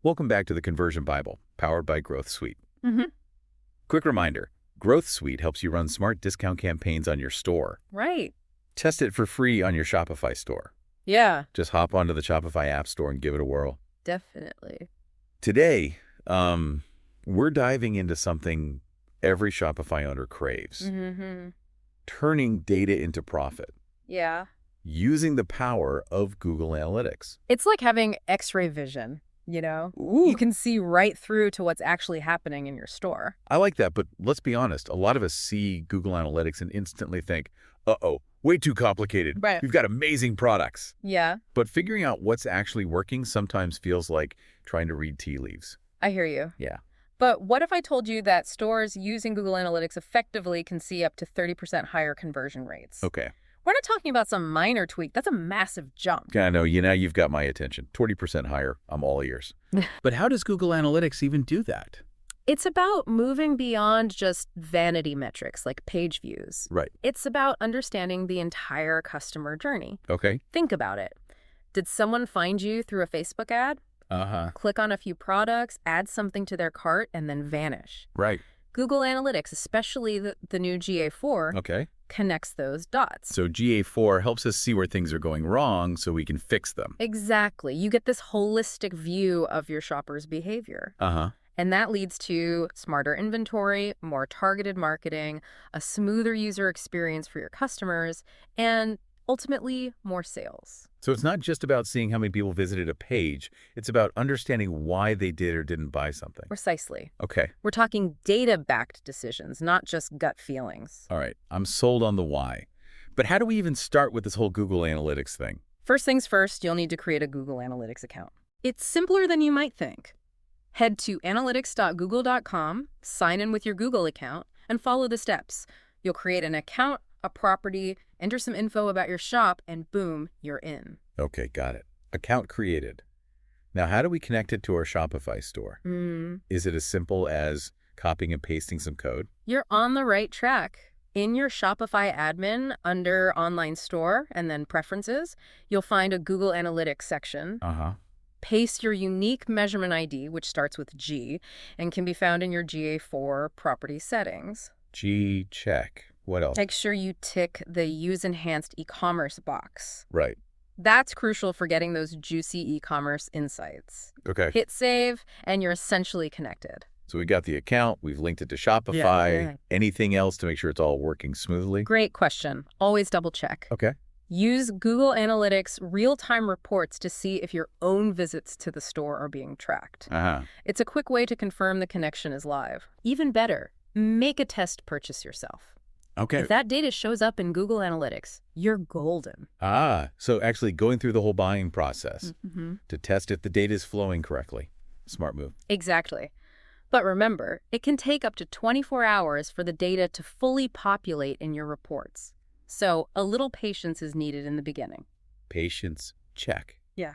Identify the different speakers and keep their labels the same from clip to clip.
Speaker 1: Welcome back to the Conversion Bible, powered by Growth Suite.
Speaker 2: Mm-hmm.
Speaker 1: Quick reminder, Growth Suite helps you run smart discount campaigns on your store.
Speaker 2: Right.
Speaker 1: Test it for free on your Shopify store.
Speaker 2: Yeah,
Speaker 1: Just hop onto the Shopify App Store and give it a whirl.
Speaker 2: definitely.
Speaker 1: Today, we're diving into something every Shopify owner craves,
Speaker 2: Mm-hmm.
Speaker 1: turning data into profit,
Speaker 2: Yeah.
Speaker 1: using the power of Google Analytics.
Speaker 2: It's like having X-ray vision, you know?
Speaker 1: Ooh.
Speaker 2: You can see right through to what's actually happening in your store.
Speaker 1: I like that, but let's be honest. A lot of us see Google Analytics and instantly think, uh-oh, way too complicated.
Speaker 2: Right.
Speaker 1: We've got amazing products.
Speaker 2: Yeah,
Speaker 1: But figuring out what's actually working sometimes feels like trying to read tea leaves.
Speaker 2: I hear you.
Speaker 1: Yeah.
Speaker 2: But what if I told you that stores using Google Analytics effectively can see up to 30% higher conversion rates?
Speaker 1: Okay.
Speaker 2: We're not talking about some minor tweak. That's a massive jump.
Speaker 1: I know, you've got my attention. 20% higher. I'm all ears. But how does Google Analytics even do that?
Speaker 2: It's about moving beyond just vanity metrics like page views.
Speaker 1: Right.
Speaker 2: It's about understanding the entire customer journey.
Speaker 1: Okay.
Speaker 2: Think about it. Did someone find you through a Facebook ad?
Speaker 1: Uh-huh.
Speaker 2: Click on a few products, add something to their cart, and then vanish.
Speaker 1: Right.
Speaker 2: Google Analytics, especially the new GA4,
Speaker 1: Okay.
Speaker 2: connects those dots.
Speaker 1: So GA4 helps us see where things are going wrong so we can fix them.
Speaker 2: Exactly. You get this holistic view of your shopper's behavior.
Speaker 1: Uh-huh.
Speaker 2: And that leads to smarter inventory, more targeted marketing, a smoother user experience for your customers, and ultimately more sales.
Speaker 1: So it's not just about seeing how many people visited a page. It's about understanding why they did or didn't buy something.
Speaker 2: Precisely.
Speaker 1: Okay.
Speaker 2: We're talking data-backed decisions, not just gut feelings.
Speaker 1: All right. I'm sold on the why. But how do we even start with this whole Google Analytics thing?
Speaker 2: First things first, you'll need to create a Google Analytics account. It's simpler than you might think. Head to analytics.google.com, sign in with your Google account, and follow the steps. You'll create an account, a property, enter some info about your shop, and boom, you're in.
Speaker 1: Okay, got it. Account created. Now, how do we connect it to our Shopify store? Is it as simple as copying and pasting some code?
Speaker 2: You're on the right track. In your Shopify admin, under Online Store and then Preferences, you'll find a Google Analytics section.
Speaker 1: Uh-huh.
Speaker 2: Paste your unique measurement ID, which starts with G, and can be found in your GA4 property settings.
Speaker 1: G, check. What else?
Speaker 2: Make sure you tick the Use Enhanced E-commerce box.
Speaker 1: Right.
Speaker 2: That's crucial for getting those juicy e-commerce insights.
Speaker 1: Okay.
Speaker 2: Hit save, and you're essentially connected.
Speaker 1: So we got the account. We've linked it to Shopify.
Speaker 2: Yeah.
Speaker 1: Anything else to make sure it's all working smoothly?
Speaker 2: Great question. Always double check.
Speaker 1: Okay.
Speaker 2: Use Google Analytics real-time reports to see if your own visits to the store are being tracked.
Speaker 1: Uh-huh.
Speaker 2: It's a quick way to confirm the connection is live. Even better, make a test purchase yourself.
Speaker 1: Okay.
Speaker 2: If that data shows up in Google Analytics, you're golden.
Speaker 1: So actually going through the whole buying process
Speaker 2: Mm-hmm.
Speaker 1: to test if the data is flowing correctly. Smart move.
Speaker 2: Exactly. But remember, it can take up to 24 hours for the data to fully populate in your reports. So a little patience is needed in the beginning.
Speaker 1: Patience, check.
Speaker 2: Yeah.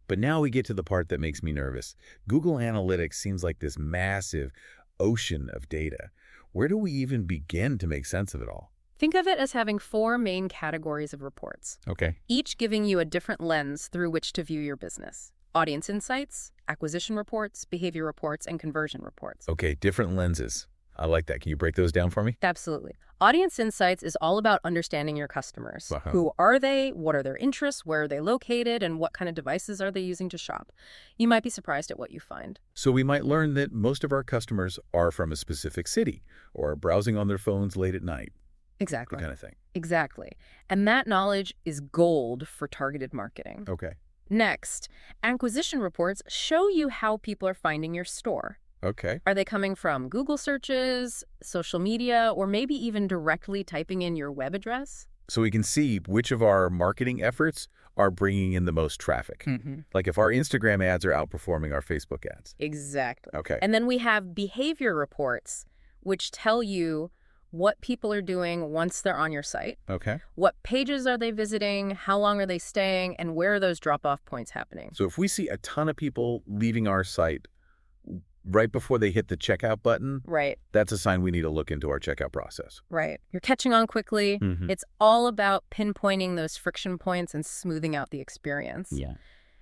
Speaker 1: But now we get to the part that makes me nervous. Google Analytics seems like this massive ocean of data. Where do we even begin to make sense of it all?
Speaker 2: Think of it as having 4 main categories of reports,
Speaker 1: Okay.
Speaker 2: each giving you a different lens through which to view your business. Audience insights, acquisition reports, behavior reports, and conversion reports.
Speaker 1: Okay, different lenses. I like that. Can you break those down for me?
Speaker 2: Absolutely. Audience insights is all about understanding your customers.
Speaker 1: Uh-huh.
Speaker 2: Who are they? What are their interests? Where are they located? And what kind of devices are they using to shop? You might be surprised at what you find.
Speaker 1: So we might learn that most of our customers are from a specific city or browsing on their phones late at night,
Speaker 2: Exactly.
Speaker 1: that kind of thing.
Speaker 2: Exactly. And that knowledge is gold for targeted marketing.
Speaker 1: Okay.
Speaker 2: Next, acquisition reports show you how people are finding your store.
Speaker 1: Okay.
Speaker 2: Are they coming from Google searches, social media, or maybe even directly typing in your web address?
Speaker 1: So we can see which of our marketing efforts are bringing in the most traffic. Like if our Instagram ads are outperforming our Facebook ads.
Speaker 2: Exactly.
Speaker 1: Okay.
Speaker 2: And then we have behavior reports, which tell you what people are doing once they're on your site.
Speaker 1: Okay.
Speaker 2: What pages are they visiting? How long are they staying? And where are those drop-off points happening?
Speaker 1: So if we see a ton of people leaving our site right before they hit the checkout button,
Speaker 2: Right,
Speaker 1: that's a sign we need to look into our checkout process.
Speaker 2: right. You're catching on quickly. It's all about pinpointing those friction points and smoothing out the experience.
Speaker 1: Yeah.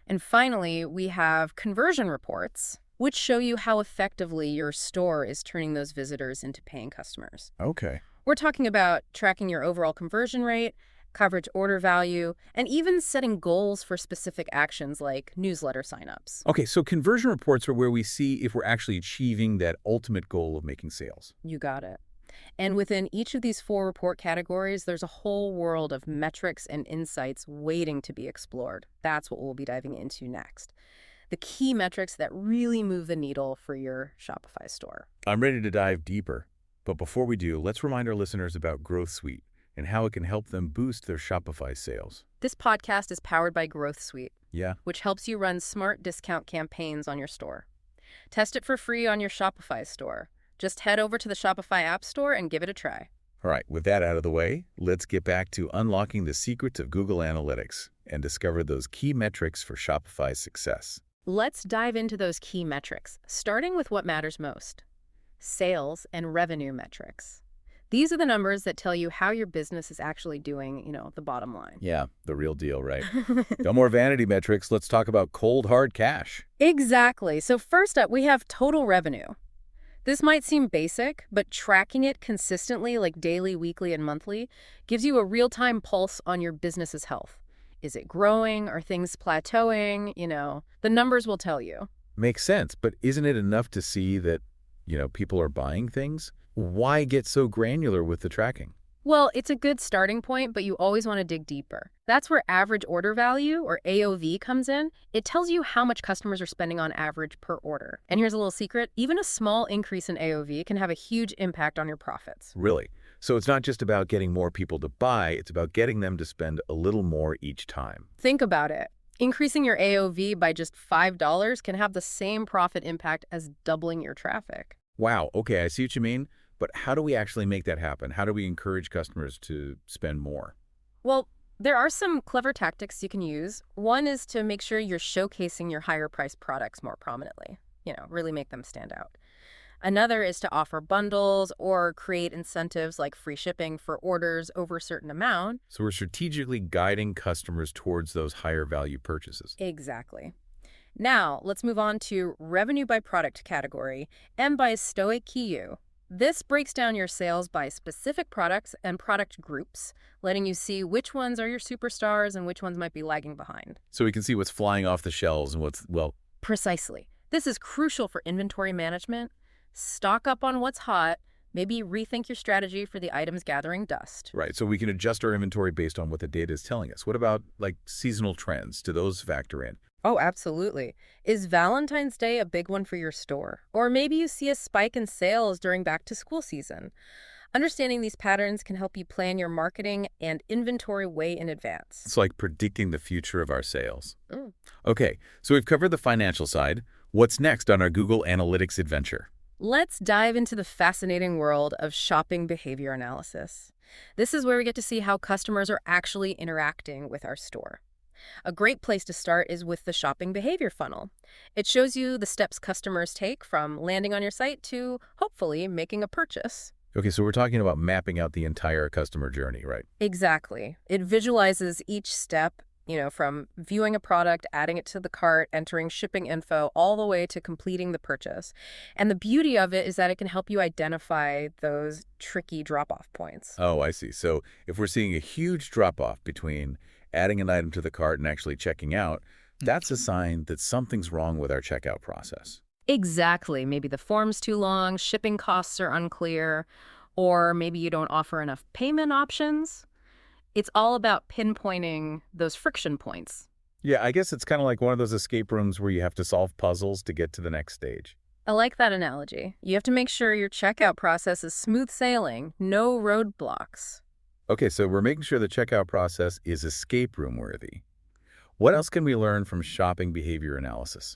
Speaker 2: And finally, we have conversion reports, which show you how effectively your store is turning those visitors into paying customers.
Speaker 1: Okay.
Speaker 2: We're talking about tracking your overall conversion rate, coverage order value, and even setting goals for specific actions like newsletter signups.
Speaker 1: Okay, so conversion reports are where we see if we're actually achieving that ultimate goal of making sales.
Speaker 2: You got it. And within each of these 4 report categories, there's a whole world of metrics and insights waiting to be explored. That's what we'll be diving into next. The key metrics that really move the needle for your Shopify store.
Speaker 1: I'm ready to dive deeper. But before we do, let's remind our listeners about Growth Suite and how it can help them boost their Shopify sales.
Speaker 2: This podcast is powered by Growth Suite,
Speaker 1: Yeah?
Speaker 2: which helps you run smart discount campaigns on your store. Test it for free on your Shopify store. Just head over to the Shopify App Store and give it a try.
Speaker 1: All right, with that out of the way, let's get back to unlocking the secrets of Google Analytics and discover those key metrics for Shopify's success.
Speaker 2: Let's dive into those key metrics, starting with what matters most: sales and revenue metrics. These are the numbers that tell you how your business is actually doing, the bottom line.
Speaker 1: Yeah, the real deal, right? No more vanity metrics. Let's talk about cold, hard cash.
Speaker 2: Exactly. So first up, we have total revenue. This might seem basic, but tracking it consistently, like daily, weekly, and monthly, gives you a real-time pulse on your business's health. Is it growing? Are things plateauing? The numbers will tell you.
Speaker 1: Makes sense, but isn't it enough to see that, people are buying things? Why get so granular with the tracking?
Speaker 2: Well, it's a good starting point, but you always want to dig deeper. That's where average order value, or AOV, comes in. It tells you how much customers are spending on average per order. And here's a little secret: even a small increase in AOV can have a huge impact on your profits.
Speaker 1: Really? So it's not just about getting more people to buy, it's about getting them to spend a little more each time.
Speaker 2: Think about it. Increasing your AOV by just $5 can have the same profit impact as doubling your traffic.
Speaker 1: Wow, okay, I see what you mean. But how do we actually make that happen? How do we encourage customers to spend more?
Speaker 2: Well, there are some clever tactics you can use. One is to make sure you're showcasing your higher priced products more prominently. Really make them stand out. Another is to offer bundles or create incentives like free shipping for orders over a certain amount.
Speaker 1: So we're strategically guiding customers towards those higher value purchases.
Speaker 2: Exactly. Now, let's move on to revenue by product category and by Stoic Keyu. This breaks down your sales by specific products and product groups, letting you see which ones are your superstars and which ones might be lagging behind.
Speaker 1: So we can see what's flying off the shelves and what's,
Speaker 2: Precisely. This is crucial for inventory management. Stock up on what's hot, maybe rethink your strategy for the items gathering dust.
Speaker 1: right. So we can adjust our inventory based on what the data is telling us. What about seasonal trends? Do those factor in?
Speaker 2: Oh, absolutely. Is Valentine's Day a big one for your store? Or maybe you see a spike in sales during back-to-school season. Understanding these patterns can help you plan your marketing and inventory way in advance.
Speaker 1: It's like predicting the future of our sales.
Speaker 2: Mm.
Speaker 1: Okay, so we've covered the financial side. What's next on our Google Analytics adventure?
Speaker 2: Let's dive into the fascinating world of shopping behavior analysis. This is where we get to see how customers are actually interacting with our store. A great place to start is with the shopping behavior funnel. It shows you the steps customers take from landing on your site to, hopefully, making a purchase.
Speaker 1: Okay, so we're talking about mapping out the entire customer journey, right?
Speaker 2: Exactly. It visualizes each step, from viewing a product, adding it to the cart, entering shipping info, all the way to completing the purchase. And the beauty of it is that it can help you identify those tricky drop-off points.
Speaker 1: Oh, I see. So if we're seeing a huge drop-off between adding an item to the cart and actually checking out, that's a sign that something's wrong with our checkout process.
Speaker 2: Exactly. Maybe the form's too long, shipping costs are unclear, or maybe you don't offer enough payment options. It's all about pinpointing those friction points.
Speaker 1: Yeah, I guess it's kind of like one of those escape rooms where you have to solve puzzles to get to the next stage.
Speaker 2: I like that analogy. You have to make sure your checkout process is smooth sailing, no roadblocks.
Speaker 1: Okay, so we're making sure the checkout process is escape room worthy. What else can we learn from shopping behavior analysis?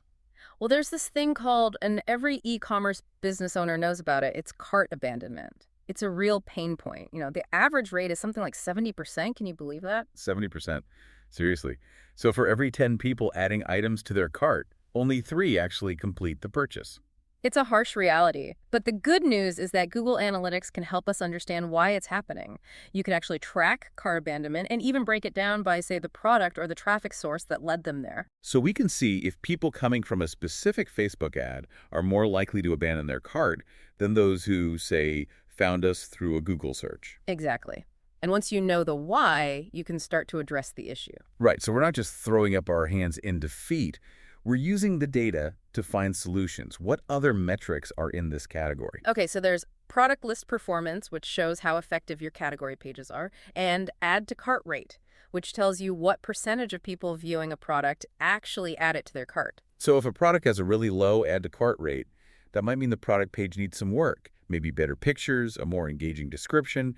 Speaker 2: Well, there's this thing called, and every e-commerce business owner knows about it, it's cart abandonment. It's a real pain point. The average rate is something like 70%. Can you believe that?
Speaker 1: 70%. Seriously. So for every 10 people adding items to their cart, only 3 actually complete the purchase.
Speaker 2: It's a harsh reality, but the good news is that Google Analytics can help us understand why it's happening. You can actually track cart abandonment and even break it down by, say, the product or the traffic source that led them there.
Speaker 1: So we can see if people coming from a specific Facebook ad are more likely to abandon their cart than those who, say, found us through a Google search.
Speaker 2: Exactly. And once you know the why, you can start to address the issue.
Speaker 1: Right, so we're not just throwing up our hands in defeat. We're using the data to find solutions. What other metrics are in this category?
Speaker 2: Okay, so there's product list performance, which shows how effective your category pages are, and add to cart rate, which tells you what percentage of people viewing a product actually add it to their cart.
Speaker 1: So if a product has a really low add to cart rate, that might mean the product page needs some work. Maybe better pictures, a more engaging description,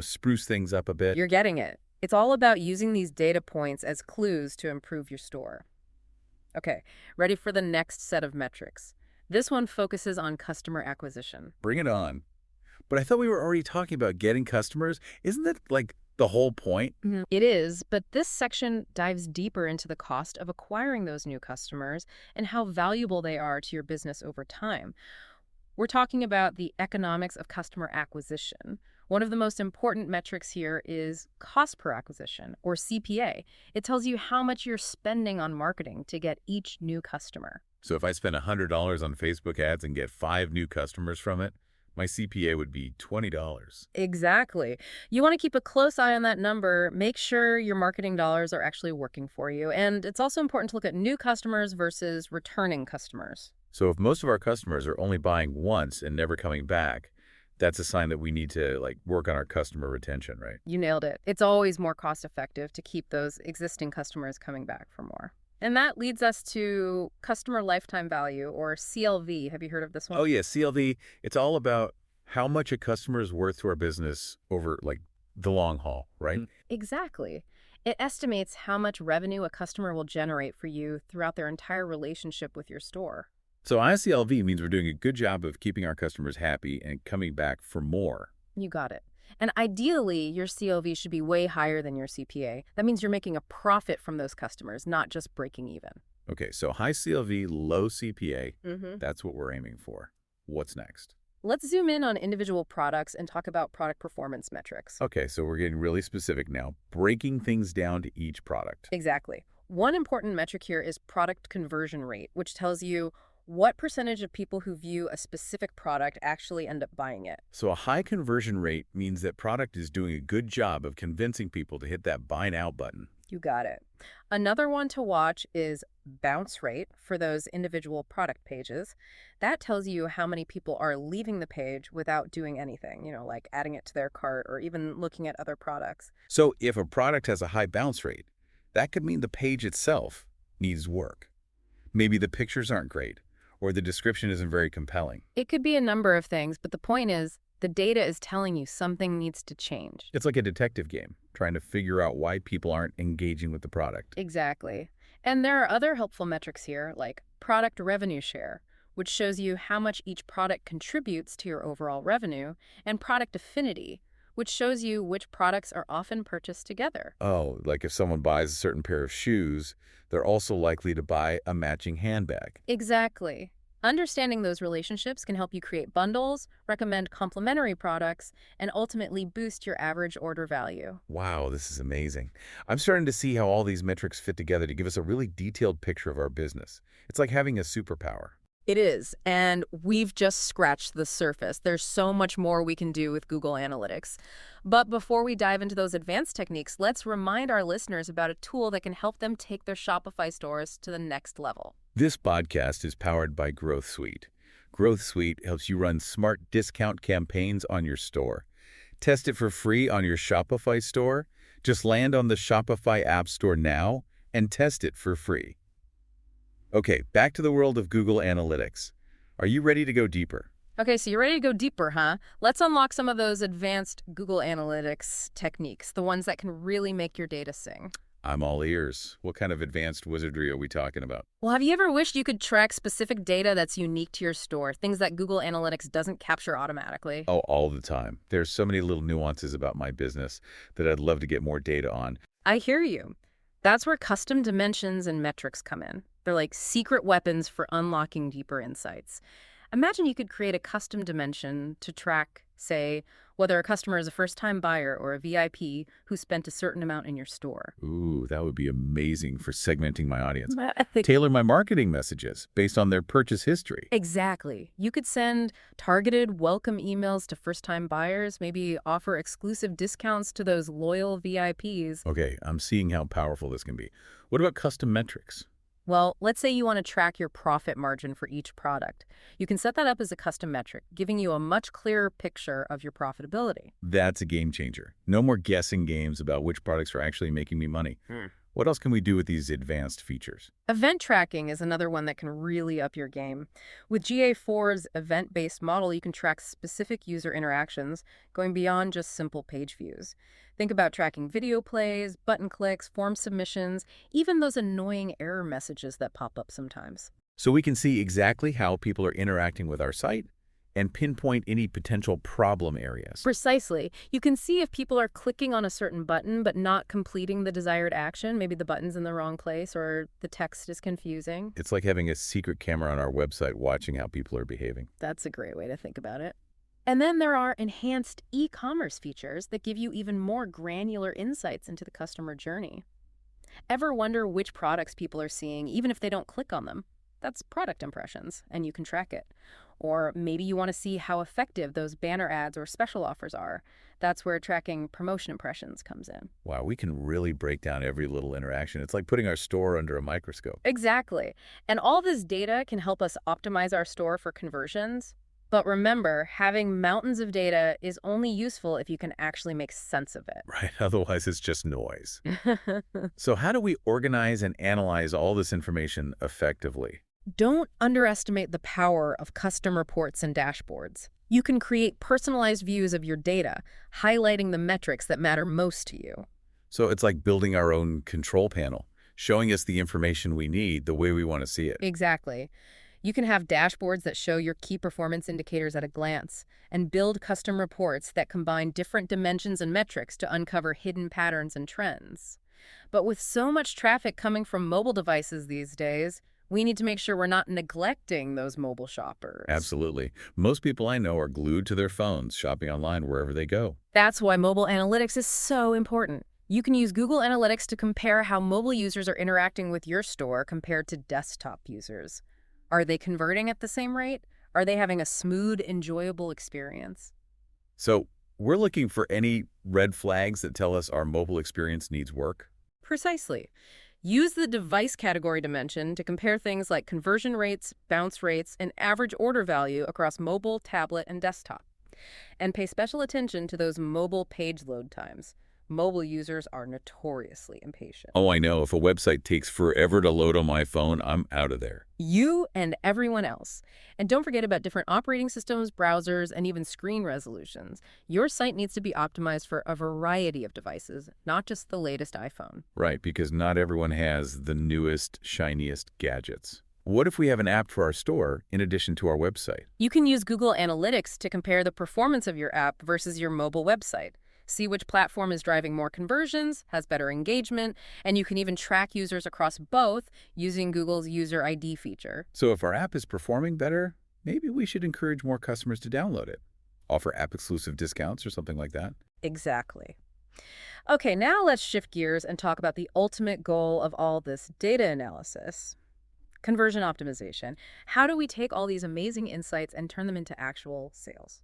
Speaker 1: spruce things up a bit.
Speaker 2: You're getting it. It's all about using these data points as clues to improve your store. Okay, ready for the next set of metrics. This one focuses on customer acquisition.
Speaker 1: Bring it on. But I thought we were already talking about getting customers. Isn't that like the whole point?
Speaker 2: It is, but this section dives deeper into the cost of acquiring those new customers and how valuable they are to your business over time. We're talking about the economics of customer acquisition. One of the most important metrics here is cost per acquisition, or CPA. It tells you how much you're spending on marketing to get each new customer.
Speaker 1: So if I spend $100 on Facebook ads and get 5 new customers from it, my CPA would be $20.
Speaker 2: Exactly. You want to keep a close eye on that number. Make sure your marketing dollars are actually working for you. And it's also important to look at new customers versus returning customers.
Speaker 1: So if most of our customers are only buying once and never coming back, that's a sign that we need to work on our customer retention, right?
Speaker 2: You nailed it. It's always more cost effective to keep those existing customers coming back for more. And that leads us to customer lifetime value, or CLV. Have you heard of this one?
Speaker 1: Oh yeah, CLV, it's all about how much a customer is worth to our business over the long haul, right?
Speaker 2: Exactly. It estimates how much revenue a customer will generate for you throughout their entire relationship with your store.
Speaker 1: So ICLV means we're doing a good job of keeping our customers happy and coming back for more.
Speaker 2: You got it. And ideally, your CLV should be way higher than your CPA. That means you're making a profit from those customers, not just breaking even.
Speaker 1: Okay, so high CLV, low CPA,
Speaker 2: Mm-hmm.
Speaker 1: that's what we're aiming for. What's next?
Speaker 2: Let's zoom in on individual products and talk about product performance metrics.
Speaker 1: Okay, so we're getting really specific now, breaking things down to each product.
Speaker 2: Exactly. One important metric here is product conversion rate, which tells you what percentage of people who view a specific product actually end up buying it.
Speaker 1: So a high conversion rate means that product is doing a good job of convincing people to hit that buy now button.
Speaker 2: You got it. Another one to watch is bounce rate for those individual product pages. That tells you how many people are leaving the page without doing anything, like adding it to their cart or even looking at other products.
Speaker 1: So if a product has a high bounce rate, that could mean the page itself needs work. Maybe the pictures aren't great, or the description isn't very compelling.
Speaker 2: It could be a number of things, but the point is, the data is telling you something needs to change.
Speaker 1: It's like a detective game, trying to figure out why people aren't engaging with the product.
Speaker 2: Exactly. And there are other helpful metrics here, like product revenue share, which shows you how much each product contributes to your overall revenue, and product affinity, which shows you which products are often purchased together.
Speaker 1: Oh, like if someone buys a certain pair of shoes, they're also likely to buy a matching handbag.
Speaker 2: Exactly. Understanding those relationships can help you create bundles, recommend complementary products, and ultimately boost your average order value.
Speaker 1: Wow, this is amazing. I'm starting to see how all these metrics fit together to give us a really detailed picture of our business. It's like having a superpower.
Speaker 2: It is, and we've just scratched the surface. There's so much more we can do with Google Analytics. But before we dive into those advanced techniques, let's remind our listeners about a tool that can help them take their Shopify stores to the next level.
Speaker 1: This podcast is powered by Growth Suite. Growth Suite helps you run smart discount campaigns on your store. Test it for free on your Shopify store. Just land on the Shopify App Store now and test it for free. Okay, back to the world of Google Analytics. Are you ready to go deeper?
Speaker 2: Okay, so you're ready to go deeper, huh? Let's unlock some of those advanced Google Analytics techniques, the ones that can really make your data sing.
Speaker 1: I'm all ears. What kind of advanced wizardry are we talking about?
Speaker 2: Well, have you ever wished you could track specific data that's unique to your store, things that Google Analytics doesn't capture automatically?
Speaker 1: Oh, all the time. There's so many little nuances about my business that I'd love to get more data on.
Speaker 2: I hear you. That's where custom dimensions and metrics come in. They're like secret weapons for unlocking deeper insights. Imagine you could create a custom dimension to track, say, whether a customer is a first-time buyer or a VIP who spent a certain amount in your store.
Speaker 1: Ooh, that would be amazing for segmenting my audience.
Speaker 2: I think
Speaker 1: Tailor my marketing messages based on their purchase history.
Speaker 2: exactly. You could send targeted welcome emails to first-time buyers, maybe offer exclusive discounts to those loyal VIPs.
Speaker 1: Okay, I'm seeing how powerful this can be. What about custom metrics?
Speaker 2: Well, let's say you want to track your profit margin for each product. You can set that up as a custom metric, giving you a much clearer picture of your profitability.
Speaker 1: That's a game changer. No more guessing games about which products are actually making me money. What else can we do with these advanced features?
Speaker 2: Event tracking is another one that can really up your game. With GA4's event-based model, you can track specific user interactions, going beyond just simple page views. Think about tracking video plays, button clicks, form submissions, even those annoying error messages that pop up sometimes.
Speaker 1: So we can see exactly how people are interacting with our site and pinpoint any potential problem areas.
Speaker 2: Precisely. You can see if people are clicking on a certain button but not completing the desired action. Maybe the button's in the wrong place or the text is confusing.
Speaker 1: It's like having a secret camera on our website watching how people are behaving.
Speaker 2: That's a great way to think about it. And then there are enhanced e-commerce features that give you even more granular insights into the customer journey. Ever wonder which products people are seeing even if they don't click on them? That's product impressions, and you can track it. Or maybe you want to see how effective those banner ads or special offers are. That's where tracking promotion impressions comes in.
Speaker 1: Wow, we can really break down every little interaction. It's like putting our store under a microscope.
Speaker 2: Exactly. And all this data can help us optimize our store for conversions. But remember, having mountains of data is only useful if you can actually make sense of it.
Speaker 1: Right, otherwise it's just noise. So how do we organize and analyze all this information effectively?
Speaker 2: Don't underestimate the power of custom reports and dashboards. You can create personalized views of your data, highlighting the metrics that matter most to you.
Speaker 1: So it's like building our own control panel, showing us the information we need the way we want to see it.
Speaker 2: Exactly. You can have dashboards that show your key performance indicators at a glance and build custom reports that combine different dimensions and metrics to uncover hidden patterns and trends. But with so much traffic coming from mobile devices these days, we need to make sure we're not neglecting those mobile shoppers.
Speaker 1: Absolutely. Most people I know are glued to their phones, shopping online wherever they go.
Speaker 2: That's why mobile analytics is so important. You can use Google Analytics to compare how mobile users are interacting with your store compared to desktop users. Are they converting at the same rate? Are they having a smooth, enjoyable experience?
Speaker 1: So we're looking for any red flags that tell us our mobile experience needs work.
Speaker 2: Precisely. Use the device category dimension to compare things like conversion rates, bounce rates, and average order value across mobile, tablet, and desktop. And pay special attention to those mobile page load times. Mobile users are notoriously impatient.
Speaker 1: Oh, I know. If a website takes forever to load on my phone, I'm out of there.
Speaker 2: You and everyone else. And don't forget about different operating systems, browsers, and even screen resolutions. Your site needs to be optimized for a variety of devices, not just the latest iPhone.
Speaker 1: Right, because not everyone has the newest, shiniest gadgets. What if we have an app for our store in addition to our website?
Speaker 2: You can use Google Analytics to compare the performance of your app versus your mobile website. See which platform is driving more conversions, has better engagement, and you can even track users across both using Google's User ID feature.
Speaker 1: So if our app is performing better, maybe we should encourage more customers to download it. Offer app-exclusive discounts or something like that.
Speaker 2: Exactly. Okay, now let's shift gears and talk about the ultimate goal of all this data analysis. Conversion optimization. How do we take all these amazing insights and turn them into actual sales?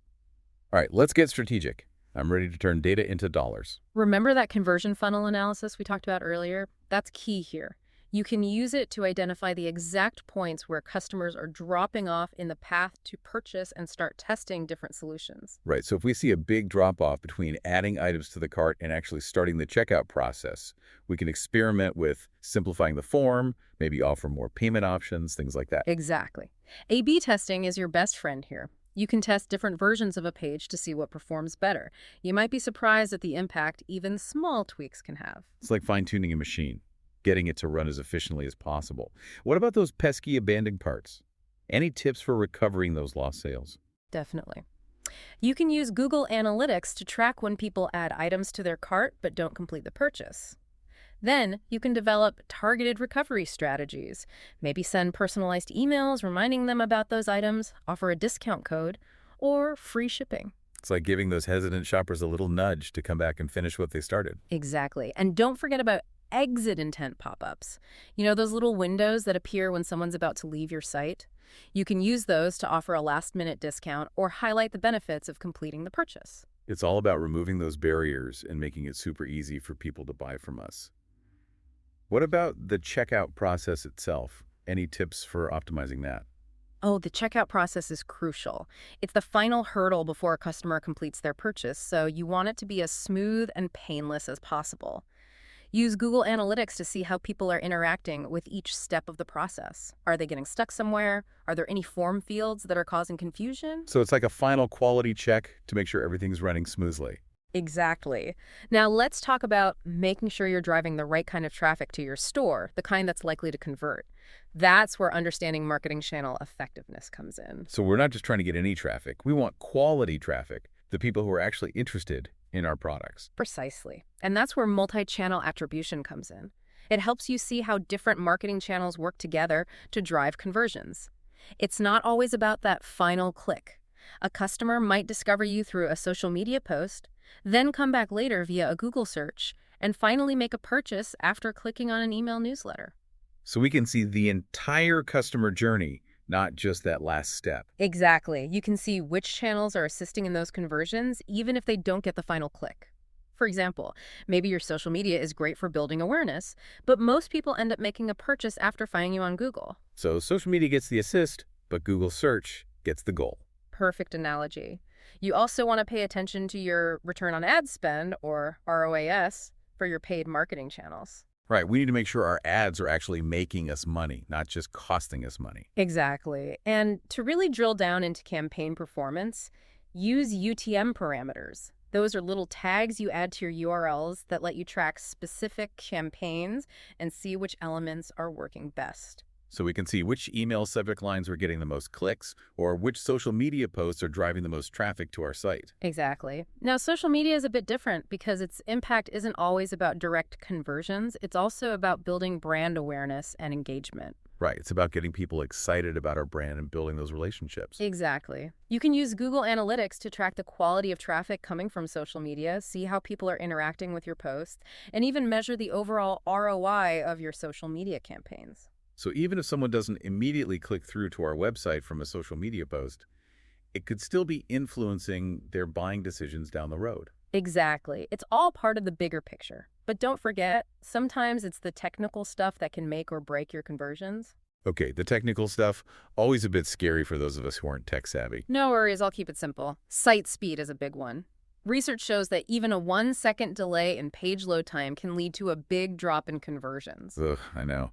Speaker 1: All right, let's get strategic. I'm ready to turn data into dollars.
Speaker 2: Remember that conversion funnel analysis we talked about earlier? That's key here. You can use it to identify the exact points where customers are dropping off in the path to purchase and start testing different solutions.
Speaker 1: Right, so if we see a big drop-off between adding items to the cart and actually starting the checkout process, we can experiment with simplifying the form, maybe offer more payment options, things like that.
Speaker 2: Exactly. A/B testing is your best friend here. You can test different versions of a page to see what performs better. You might be surprised at the impact even small tweaks can have.
Speaker 1: It's like fine-tuning a machine, getting it to run as efficiently as possible. What about those pesky abandoned parts? Any tips for recovering those lost sales?
Speaker 2: Definitely. You can use Google Analytics to track when people add items to their cart but don't complete the purchase. Then you can develop targeted recovery strategies. Maybe send personalized emails reminding them about those items, offer a discount code, or free shipping.
Speaker 1: It's like giving those hesitant shoppers a little nudge to come back and finish what they started.
Speaker 2: Exactly. And don't forget about exit intent pop-ups. You know, those little windows that appear when someone's about to leave your site? You can use those to offer a last-minute discount or highlight the benefits of completing the purchase.
Speaker 1: It's all about removing those barriers and making it super easy for people to buy from us. What about the checkout process itself? Any tips for optimizing that?
Speaker 2: Oh, the checkout process is crucial. It's the final hurdle before a customer completes their purchase, so you want it to be as smooth and painless as possible. Use Google Analytics to see how people are interacting with each step of the process. Are they getting stuck somewhere? Are there any form fields that are causing confusion?
Speaker 1: So it's like a final quality check to make sure everything's running smoothly.
Speaker 2: Exactly. Now let's talk about making sure you're driving the right kind of traffic to your store, the kind that's likely to convert. That's where understanding marketing channel effectiveness comes in.
Speaker 1: So we're not just trying to get any traffic. We want quality traffic, the people who are actually interested in our products.
Speaker 2: Precisely. And that's where multi-channel attribution comes in. It helps you see how different marketing channels work together to drive conversions. It's not always about that final click. A customer might discover you through a social media post, then come back later via a Google search, and finally make a purchase after clicking on an email newsletter.
Speaker 1: So we can see the entire customer journey, not just that last step.
Speaker 2: Exactly. You can see which channels are assisting in those conversions, even if they don't get the final click. For example, maybe your social media is great for building awareness, but most people end up making a purchase after finding you on Google.
Speaker 1: So social media gets the assist, but Google search gets the goal.
Speaker 2: Perfect analogy. You also want to pay attention to your return on ad spend, or ROAS, for your paid marketing channels.
Speaker 1: Right, we need to make sure our ads are actually making us money, not just costing us money.
Speaker 2: Exactly. And to really drill down into campaign performance, use UTM parameters. Those are little tags you add to your URLs that let you track specific campaigns and see which elements are working best.
Speaker 1: So we can see which email subject lines are getting the most clicks or which social media posts are driving the most traffic to our site.
Speaker 2: Exactly. Now, social media is a bit different because its impact isn't always about direct conversions. It's also about building brand awareness and engagement.
Speaker 1: Right, it's about getting people excited about our brand and building those relationships.
Speaker 2: Exactly. You can use Google Analytics to track the quality of traffic coming from social media, see how people are interacting with your posts, and even measure the overall ROI of your social media campaigns.
Speaker 1: So even if someone doesn't immediately click through to our website from a social media post, it could still be influencing their buying decisions down the road.
Speaker 2: Exactly. It's all part of the bigger picture. But don't forget, sometimes it's the technical stuff that can make or break your conversions.
Speaker 1: Okay, the technical stuff, always a bit scary for those of us who aren't tech savvy.
Speaker 2: No worries, I'll keep it simple. Site speed is a big one. Research shows that even a 1-second delay in page load time can lead to a big drop in conversions.
Speaker 1: Ugh, I know.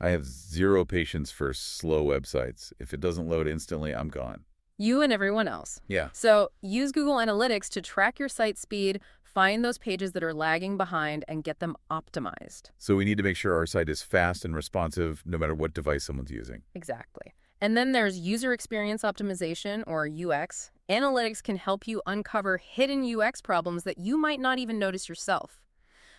Speaker 1: I have zero patience for slow websites. If it doesn't load instantly, I'm gone.
Speaker 2: You and everyone else.
Speaker 1: Yeah.
Speaker 2: So use Google Analytics to track your site speed, find those pages that are lagging behind, and get them optimized.
Speaker 1: So we need to make sure our site is fast and responsive no matter what device someone's using.
Speaker 2: Exactly. And then there's user experience optimization, or UX. Analytics can help you uncover hidden UX problems that you might not even notice yourself.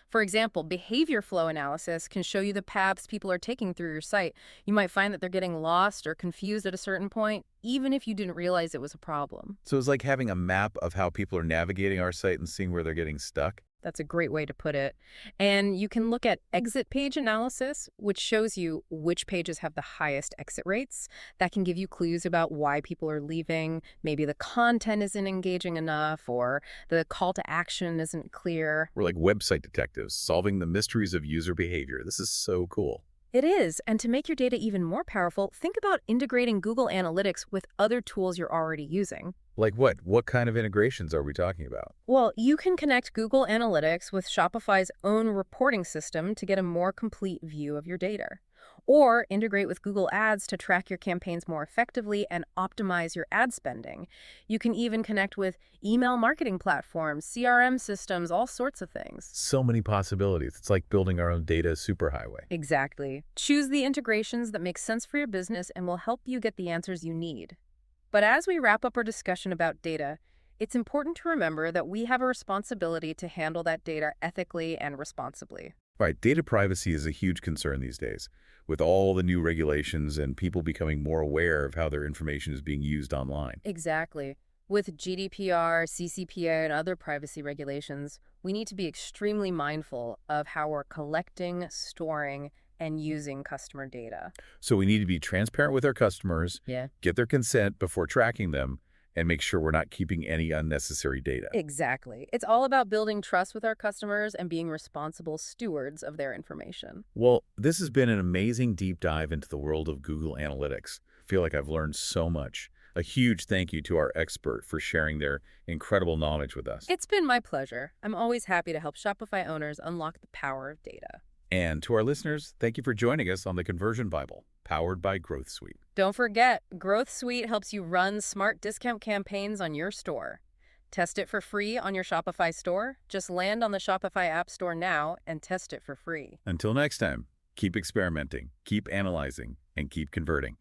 Speaker 2: For example, behavior flow analysis can show you the paths people are taking through your site. You might find that they're getting lost or confused at a certain point, even if you didn't realize it was a problem.
Speaker 1: So it's like having a map of how people are navigating our site and seeing where they're getting stuck.
Speaker 2: That's a great way to put it. And you can look at exit page analysis, which shows you which pages have the highest exit rates. That can give you clues about why people are leaving. Maybe the content isn't engaging enough, or the call to action isn't clear.
Speaker 1: We're like website detectives, solving the mysteries of user behavior. This is so cool.
Speaker 2: It is. And to make your data even more powerful, think about integrating Google Analytics with other tools you're already using.
Speaker 1: Like what? What kind of integrations are we talking about?
Speaker 2: Well, you can connect Google Analytics with Shopify's own reporting system to get a more complete view of your data. Or integrate with Google Ads to track your campaigns more effectively and optimize your ad spending. You can even connect with email marketing platforms, CRM systems, all sorts of things.
Speaker 1: So many possibilities. It's like building our own data superhighway.
Speaker 2: Exactly. Choose the integrations that make sense for your business and will help you get the answers you need. But as we wrap up our discussion about data, it's important to remember that we have a responsibility to handle that data ethically and responsibly.
Speaker 1: Right, data privacy is a huge concern these days, with all the new regulations and people becoming more aware of how their information is being used online.
Speaker 2: Exactly. With GDPR, CCPA, and other privacy regulations, we need to be extremely mindful of how we're collecting, storing, and using customer data.
Speaker 1: So we need to be transparent with our customers,
Speaker 2: Yeah.
Speaker 1: get their consent before tracking them, and make sure we're not keeping any unnecessary data.
Speaker 2: Exactly. It's all about building trust with our customers and being responsible stewards of their information.
Speaker 1: Well, this has been an amazing deep dive into the world of Google Analytics. I feel like I've learned so much. A huge thank you to our expert for sharing their incredible knowledge with us.
Speaker 2: It's been my pleasure. I'm always happy to help Shopify owners unlock the power of data.
Speaker 1: And to our listeners, thank you for joining us on the Conversion Bible, powered by Growth Suite.
Speaker 2: Don't forget, Growth Suite helps you run smart discount campaigns on your store. Test it for free on your Shopify store. Just land on the Shopify App Store now and test it for free.
Speaker 1: Until next time, keep experimenting, keep analyzing, and keep converting.